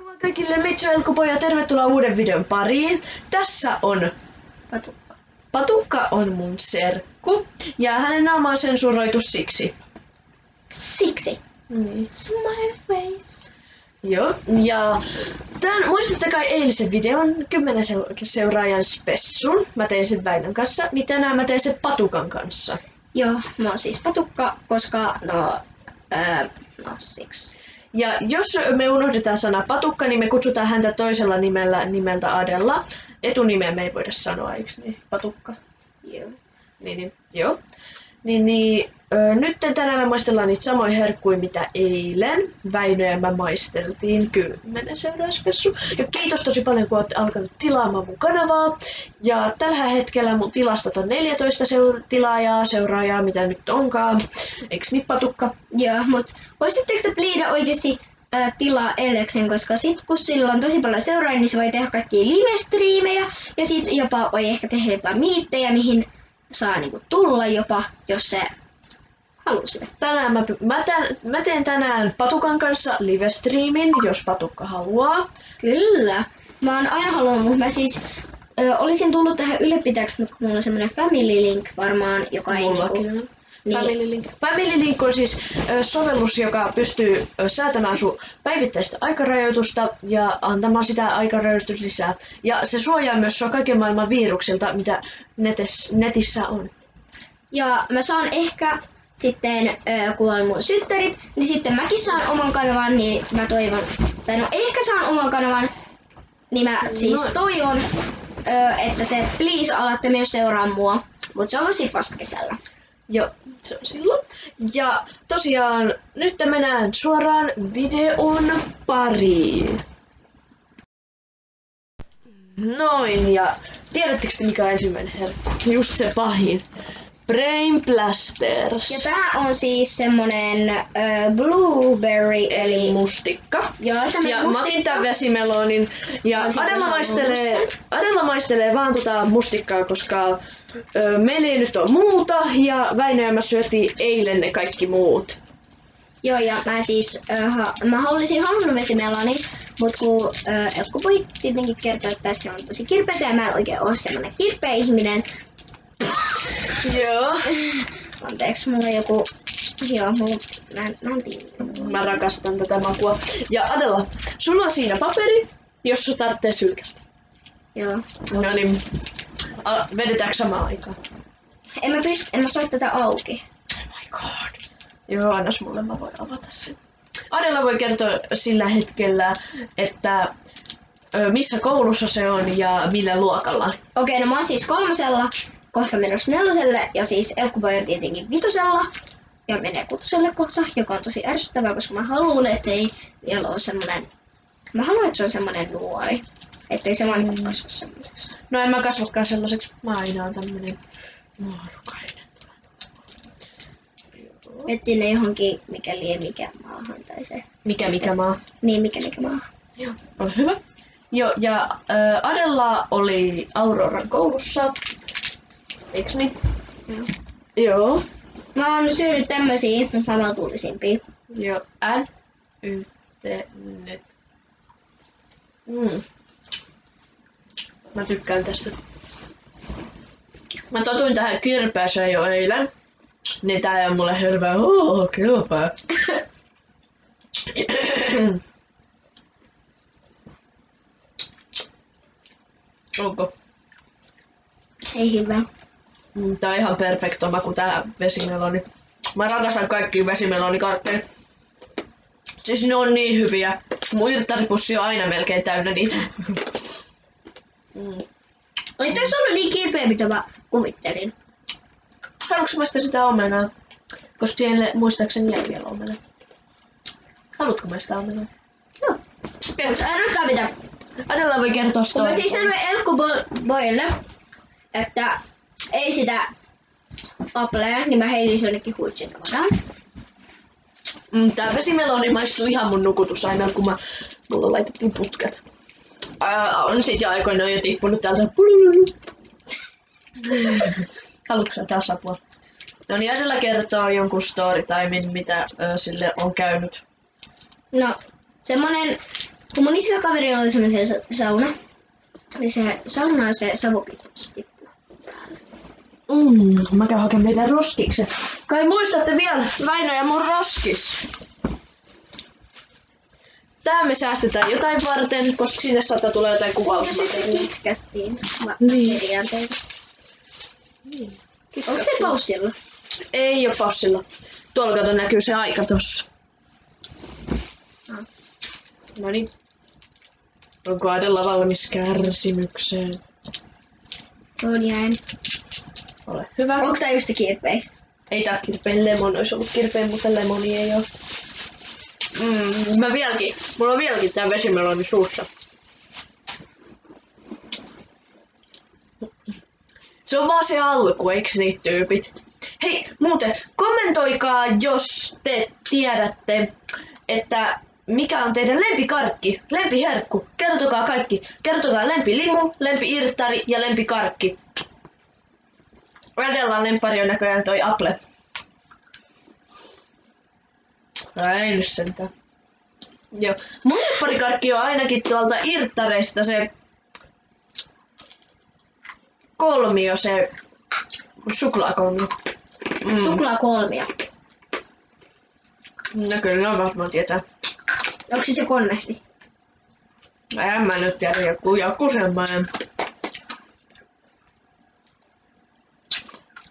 Moikka vaan kaikille, Meitsi Elkkupoja, tervetuloa uuden videon pariin. Tässä on Patukka. Patukka on mun serkku ja hänen naama on sensuroitu siksi. Siksi. Niin. Smile face. Joo, ja muistatte kai eilisen videon 10 seuraajan spessun. Mä tein sen Väinön kanssa, niin tänään mä tein sen Patukan kanssa. Joo, mä oon siis Patukka, koska siksi. Ja jos me unohdetaan sana Patukka, niin me kutsutaan häntä toisella nimeltä Adella. Etunimeä me ei voida sanoa, eikö niin? Patukka. Joo. Joo. Nyt tänään me maistellaan niitä samoja herkkuja mitä eilen. Väinö ja mä maisteltiin 10 seuraajaspessu. Ja kiitos tosi paljon kun olette alkanut tilaamaan mun kanavaa. Ja tällä hetkellä mun tilastot on 14 seuraajaa, mitä nyt onkaan. Eiks niin Patukka? Joo, mut voisitteko te pliida oikeesti tilaa Elleksen, koska sit kun sillä on tosi paljon seuraajia, niin se voi tehdä kaikkia live-striimejä ja sit jopa voi ehkä tehdä jopa miittejä, mihin saa niinku tulla jopa, jos se halusi. Tänään mä teen tänään Patukan kanssa live-striimin, jos Patukka haluaa. Kyllä. Mä oon aina halunnut, mutta mä siis olisin tullut tähän ylläpitäjäksi, mutta kun mulla on semmonen Family Link varmaan, joka ei niinku... Niin. Family Link on siis sovellus, joka pystyy säätämään sun päivittäistä aikarajoitusta ja antamaan sitä aikarajoitusta lisää. Ja se suojaa myös sua kaiken maailman viruksilta, mitä netissä on. Ja mä saan ehkä sitten, kun on mun syttärit, niin sitten mäkin saan oman kanavan, niin mä toivon, tai no ehkä saan oman kanavan, niin mä siis toivon, että te please alatte myös seuraa mua, mutta se on sitten vasta kesällä. Joo, se on silloin. Ja tosiaan, nyt mennään suoraan videon pariin. Noin, ja tiedättekö te mikä on ensimmäinen herkku? Just se pahin. Brain Blasters. Ja tää on siis semmonen blueberry eli mustikka. Joo, ja mä otin tän vesimelonin. Ja Adella maistelee vaan mustikkaa, koska meillä ei nyt ole muuta. Ja Väinö ja mä syötiin eilen ne kaikki muut. Joo, ja mä siis mä olisin halunnut vesimelonin, mut kun Elkkupoi tietenkin kertoi, että se on tosi kirpeätä ja mä en oikein oo semmonen kirpeä ihminen. Joo. Anteeksi, mulla on joku... Joo, mä en tiedä. Mä rakastan tätä makua. Ja Adella, sulla on siinä paperi, jos sun tarvitsee sylkästä. Joo. No niin, vedetäänkö samaan aikaan? En mä saa tätä auki. Oh my god. Joo, annas mulle, mä voin avata sen. Adella voi kertoa sillä hetkellä, että missä koulussa se on ja millä luokalla. Okei, no mä oon siis 3, kohta menossa 4 ja siis Elkkupoi on tietenkin 5 ja menee 6 kohta, joka on tosi ärsyttävää, koska mä haluan, että se ei vielä ole semmonen... Mä haluan, että se on semmonen nuori. Ettei se vaan kasva semmoiseksi. No en mä kasvakaan sellaiseksi. Mä aina oon tämmönen nuorukainen. Et sinne johonkin mikä maahan tai se. Mikä maa? Niin, mikä maahan. Joo, ole hyvä. Joo, ja Adella oli Auroran koulussa. Eiks niin? Joo. Mä oon syönyt tämmösiä, mutta mä oon tullisimpia. Joo, nyt. Mä tykkään tästä. Mä totuin tähän kirpeäseen jo eilen. Niin tää ei oo mulle hirveä kirpeä. Onko? Ei hyvä. Tää on ihan perfekto maku tää vesimeloni. Mä rakastan kaikkia vesimelonikarkkeja. Siis ne on niin hyviä. Mun irttaripussi on aina melkein täynnä niitä. Ei tässä ollut niin kirpeä, mitä mä kuvittelin. Haluatko maistaa sitä omenaa? Koska siellä muistaakseni jäi vielä omena. Haluatko maistaa omenaa? Joo. Okei, älä mitä. Adella voi kertoa Kun mä siis sanoin Elkkupoille, että ei sitä applea, niin mä heitin jonnekin huitsin tavaraan. Tää vesimeloni maistuu ihan mun nukutus aina, kun mulla laitettiin putket. On siis jo aikoinaan jo tippunut täältä. Haluatko sä taas apua? No niin, Adella kertoo jonkun storytimen, mitä sille on käynyt. No, semmonen Kun mun isäkaverilla oli semmoinen sauna, niin se saunaan se savupiippu tippuu. Mä käyn hakemaan meidän roskiksen. Kai muistatte vielä Väinö ja mun roskis. Tää me säästetään jotain varten, koska sinne saattaa tulla jotain kuvausmateriaalia. Se kitkättiin Niin. Niin. Onko se paussilla? Ei oo paussilla. Tuolla kato näkyy se aika tossa. Noniin. Onko Adella valmis kärsimykseen? On jäin. Ole hyvä. Onko tää just kirpei? Ei tää kirpeen lemon, olisi ollut kirpeen, mutta lemoni ei oo. Mulla on vieläkin tää vesimeloni suussa. Se on vaan se alku, eiks niitä tyypit? Hei, muuten, kommentoikaa, jos te tiedätte, että mikä on teidän lempikarkki, lempiherkku. Kertokaa kaikki. Kertokaa lempilimu, lempi-irttari ja lempikarkki. Adellan lemppari on näköjään toi Apple. Ei nyt sentään. Joo. Mun lempparikarkki on ainakin tuolta irttareista se kolmio, se suklaakolmio. Suklaakolmio. No kyllä, varmaan tietää. Onko se konvehti? En mä nyt tiedä, joku semmoinen.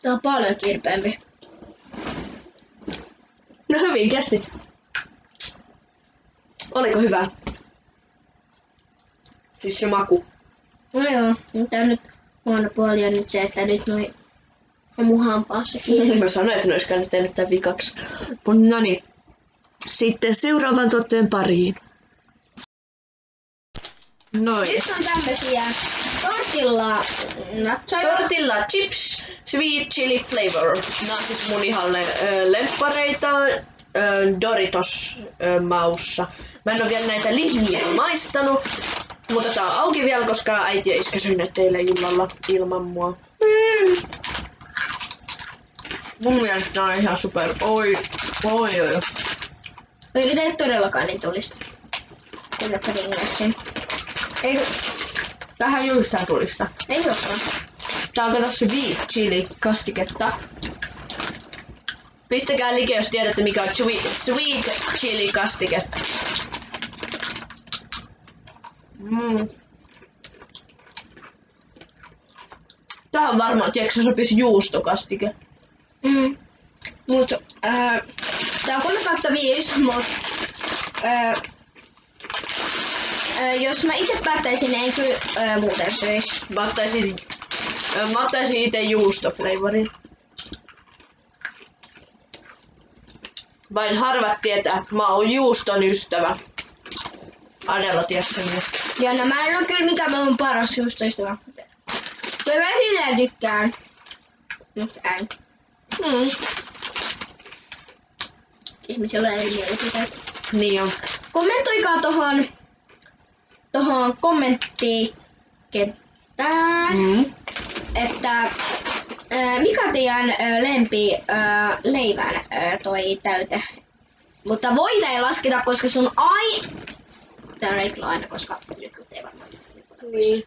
Tää on paljon kirpeämpi. No hyvin kestit. Oliko hyvä? Siis se maku. No joo, mutta on nyt huono puoli on nyt se, että nyt noi on mun hampaassa kiinni. Mä sanoin, että ne ois käynyt tehnyt tän vikaksi. No niin. Sitten seuraavan tuotteen pariin. Noin. Nyt on tämmösiä tortilla nachoja. Tortilla chips, sweet chili flavor. Nää on siis mun ihan lemppareita Doritos maussa. Mä en oo vielä näitä lihmiä maistanut, mutta tää on auki vielä, koska äiti ja iskä syy näitä teille illalla ilman mua. Mun mielestä tää on ihan super. Oi. Yritä ei todellakaan niin tulista. Kyllä sen. Ei, tähän ei oo yhtään tulista. Ei olekaan. Tää on kato sweet chili kastiketta. Pistäkää like, jos tiedätte mikä on sweet chili kastike. Tähän varmaan, tiedätkö, se sopisi juustokastike. Mut tää on 3/5, mut jos mä itse päättäisin, en kyllä muuten syis. Mä ottaisin ite juustoflavorin. Vain harvat tietää, mä oon juuston ystävä. Adella ties sen jo. Ja no mä en oo kyllä mikään mun paras juustoystävä. Kyllä mä silleen tykkään. Mut en. Ihmisillä on eri mielipiteet. Niin on. Kommentoikaa tohon kommenttikenttään, että mikä teidän lempi leivän toi täyte. Mutta voita ei lasketa, koska sun tää on kyllä aina, koska nyt ei varmaan. Niin.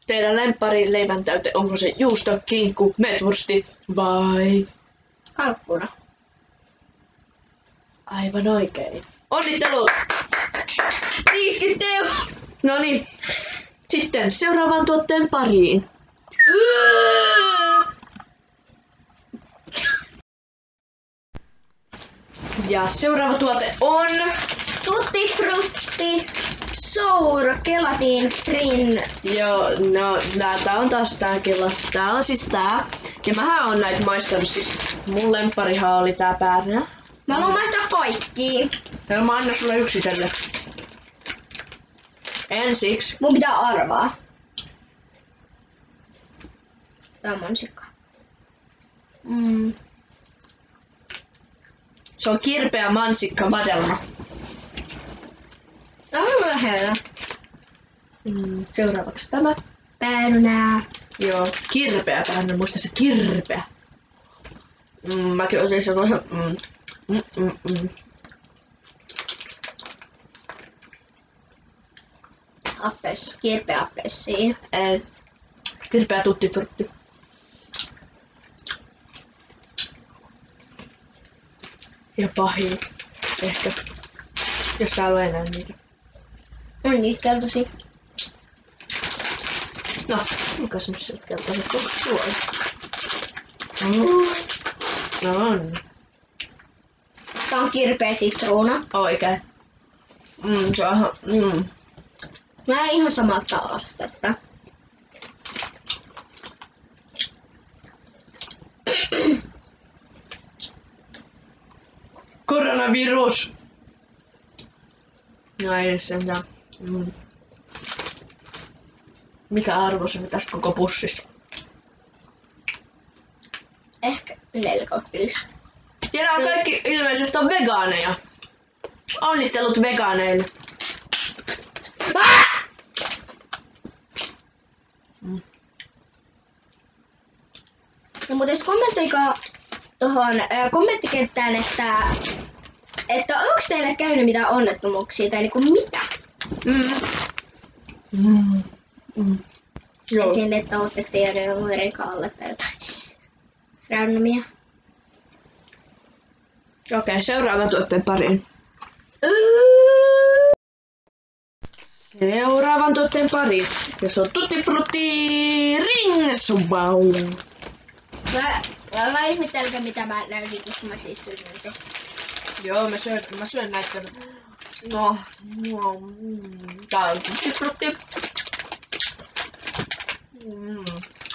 Teidän lemppari leivän täyte, onko se juusto, kinkku, metwursti vai? Kalkkuna. Aivan oikein. Onnittelut! 50 €! Noniin. Sitten seuraavan tuotteen pariin. Ja seuraava tuote on Tutti Frutti Sour Gelatin Trin. joo, no tää on taas tää kela. Tää on siis tää. Ja mähän on näitä maistanut, siis mun lempparihan oli tää päärynä. Mä haluan maistaa kaikki. Ja mä annan sulle yksitellen. Ensiksi. Mun pitää arvaa. Tää on mansikka. Se on kirpeä mansikka vadelma. Tää on lähellä. Seuraavaksi tämä. Päärynää. Joo, kirpeä päärynä, muista se kirpeä. Mäkin otin sellaisen. kirpeä appelsiin. Kirpeä tutti frutti. Ja pahin. Ehkä. Jos täällä on enää niitä. On niitä keltaisia. No, mikä semmoset keltaiset? Onko tuolla? No on. Tää on kirpeä sitruuna. Oikein. Se on Mä ihan samalta astetta. Koronavirus! No ei edes sentään. Mikä arvo se tästä koko pussista? Ehkä 4/5. Tiedän, kaikki ilmeisesti on vegaaneja. Onnittelut vegaaneille. No mutta jos kommentoikaa tuohon kommenttikenttään, että onko teille käynyt mitään onnettomuuksia tai niinku mitä? Joo. Esim. Että ootteko te jäänyt jonkun rekaalle tai jotain randomia. Okei, seuraavan tuotteen pariin. Seuraavan tuotteen pariin. Ja se on Tutti Frutti Rings. Wow. Mä ihmettelkö mitä mä näytin, koska mä siis syön näitä. Joo, mä syön näitä. No. Tää on Tutti Frutti.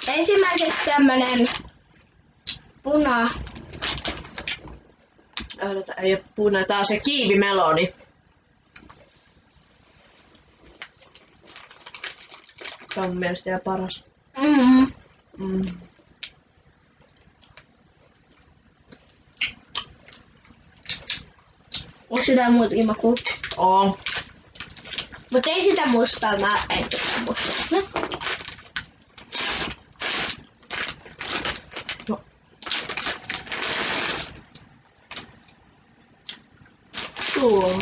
Ensimmäiseksi tämmönen Ei oo puna, tää on se kiivimeloni. Se on mun mielestä ihan paras. Onko sitä muutakin makua? On. Mut ei sitä mustaa, mä en tykkää mustaa. No. Tuo.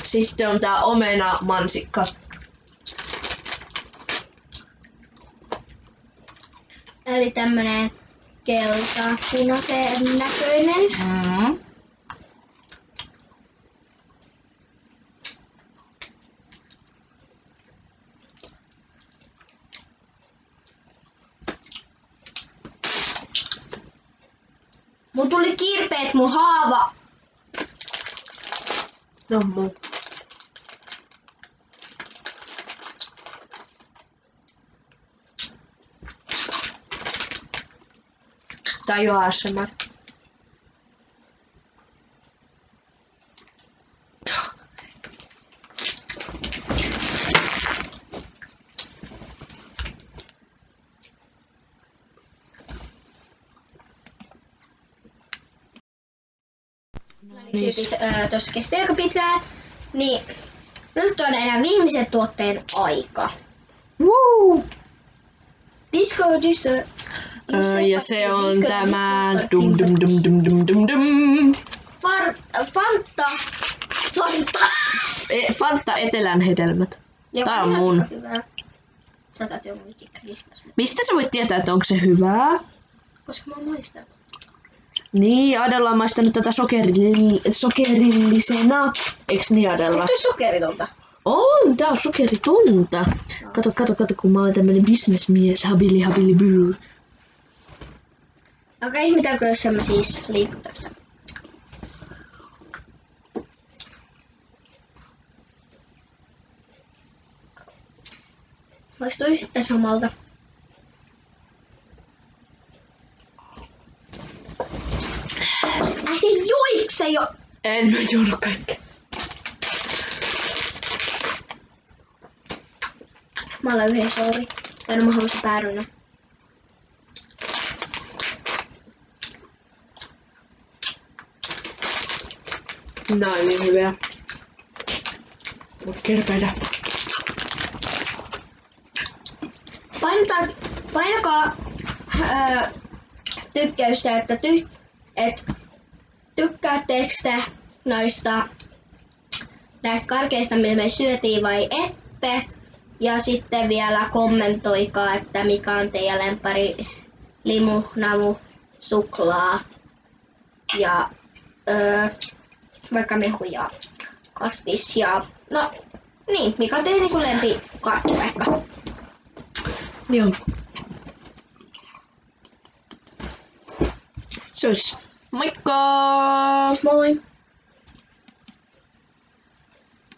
Sitten on tää omena mansikka. Eli tämmönen kelta-punaisen näköinen. Mun tuli kirpeet mun haava. No muu. Tää on jo ASMR. Tyypit tossa kesti aika pitkään. Niin nyt on enää viimeisen tuotteen aika. Woo! Disco Dysse. Ja se on tämä dum dum dum dum dum dum dum. Fanta. Fanta Etelän hedelmät. Tää on mun. Sä otat jo mun Christmas. Mistä sä voit tietää, että onko se hyvää? Koska mä oon maistanut. Niin, Adella on maistanut tätä sokerillisena. Eiks niin, Adella? Eikö toi sokeritonta? On, tää on sokeritonta. Kato, kun mä oon tämmönen bisnesmies, habili byy. Okei, ihmetäänkö jos mä siis liikun tästä? Maistuu yhtä samalta. Joikse jo! En mä juonut kaikkea. Mä olen yhden sori. Tai no mä haluaisin päärynä. Nää on niin hyviä. Mut kirpeitä. Painakaa tykkäystä, että tykkäättekö te näistä karkeista, mitä me syötiin vai ette. Ja sitten vielä kommentoikaa, että mikä on teidän lemppari limu, namu, suklaa ja vaikka mehu ja kasvis ja no niin, mikä on teidän lempi karkkipaikka? Joo. Se olisi. Moikka! Moi!